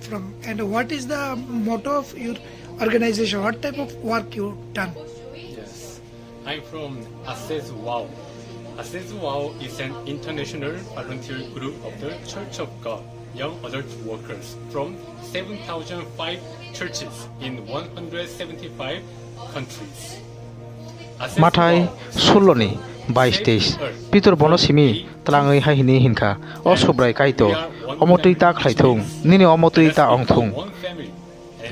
from, and what is the motto of your organization? What type of work you done? Yes, I'm from Assess Wow. Assess Wow is an international volunteer group of the Church of God, young adult workers from 7,005 churches in 175 countries. Assess Mathai Wow Soloni 22 Pitor Bono Simi Tlangai Haini Hinka O Sobrai Kaito Omotuita Klaithung Nini Omotuita Ongthung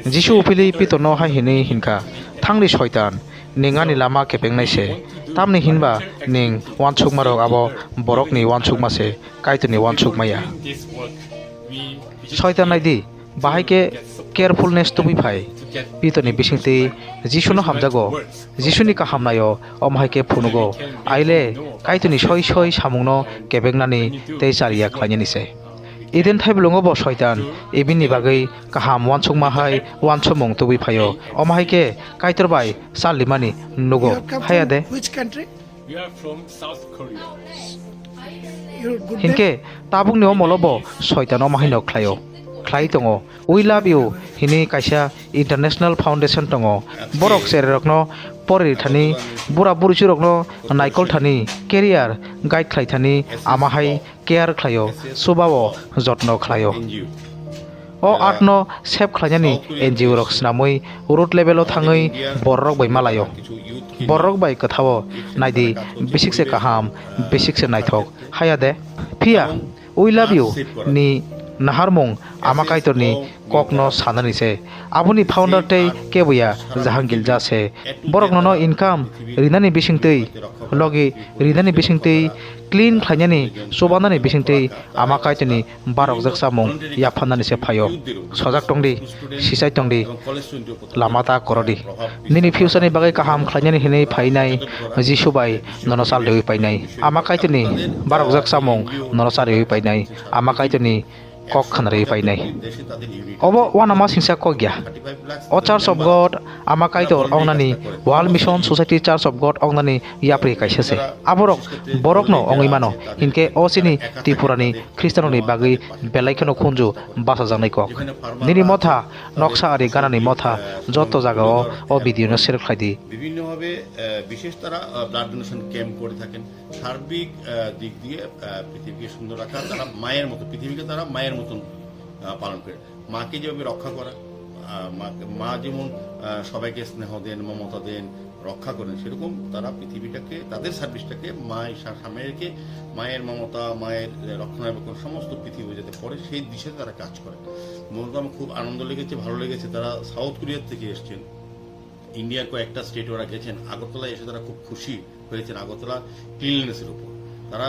Jishu Upili Pitono Haini Hinka Tangli Shoitan Ningani Lama Kepeng Naise Tamni Hinba Ning Wanchuk Marok Abo Borok ni Wanchuk Mase Kaito ni Wanchuk Maya Shoitan Naidi Bahai carefulness to be pai Pitoni Bishingti Jishuno Hamjago Jishuni Kahamnayo Omhaike Punugo Aile Kaituni Shoi Shamuno Kebegnani Tesaria Klanyanise Eden Tablongo Shoitan Ebini Bagai Kaham Wanchuk Mahai Wanchomong to be payo Omhaike Kaiterbai Salimani Nugo You come Hayade from which country? We are from South Korea. You're good. Hinke Tabung Neo Molobo Shoitan Omahino Klayo Klai tongo we love you hini kaisa international foundation tongo borok serokno pori thani bura burichu rokno naikol thani career guide khlai thani amahai care khlayo subao jotno khlayo o atno sep khlanyani NGO rok snamui root level o thangai borok bai malayo borok bai kathao naidi basic se kaham basic se naithok hayade phia we love you ni Naharmung Amakaitorni Kokno Sananise Abuni founder Tay Kebuya Jahangil Jase Borok no income Rinani Bishingtei Logi Rinani Bishingtei Clean Klanyani Sobanani Bishingtei Amakaitoni Barok Zaksamung Yapanani se Payo Sojak Tongdi Sisai Tongdi Lamata Korodi Nini Fusani Bagai Kaham Klanyani Hine Painai Jishubai Nonosal Dewi Painai Amakaitoni Barok Zaksamung Nonosal Dewi Painai Amakaitoni Kok Khanari Painai Obo Wanama Singsa Kogya O Church of God Amakaitor Ongnani Wal Mission Society Church of God Ongnani Yapri Kaisese Aborok Borokno Ongimano Inke Osini Tripurani Christianoni Bagi Belaikano Kunju Basa Janai Kok Nini Motha Noksa Ari Ganani Motha Joto Jagao O Video no Sir Khaidi বিভিন্নভাবে বিশেষ তারা blood donation camp করে থাকেন সার্বিক দিক দিয়ে পৃথিবীকে সুন্দর রাখা তারা মায়ের মতো পৃথিবীকে তারা মায়ের মতন পালন করে মাকে যেভাবে রক্ষা করা মা যেমন সবাইকে স্নেহ দেন মমতা দেন রক্ষা করেন সেরকম তারা পৃথিবীটাকে তাদের সার্ভিসটাকে সামনে রেখে মায়ের মমতা মায়ের রক্ষণাবেক্ষণ সমস্ত পৃথিবী যাতে পড়ে সেই দিশে তারা কাজ করে মূলত আমার খুব আনন্দ লেগেছে ভালো লেগেছে তারা সাউথ কোরিয়ার থেকে এসছেন ইন্ডিয়ার কয়েকটা স্টেট ওরা গেছেন আগরতলায় এসে তারা খুব খুশি হয়েছেন আগরতলা ক্লিননেসের উপর তারা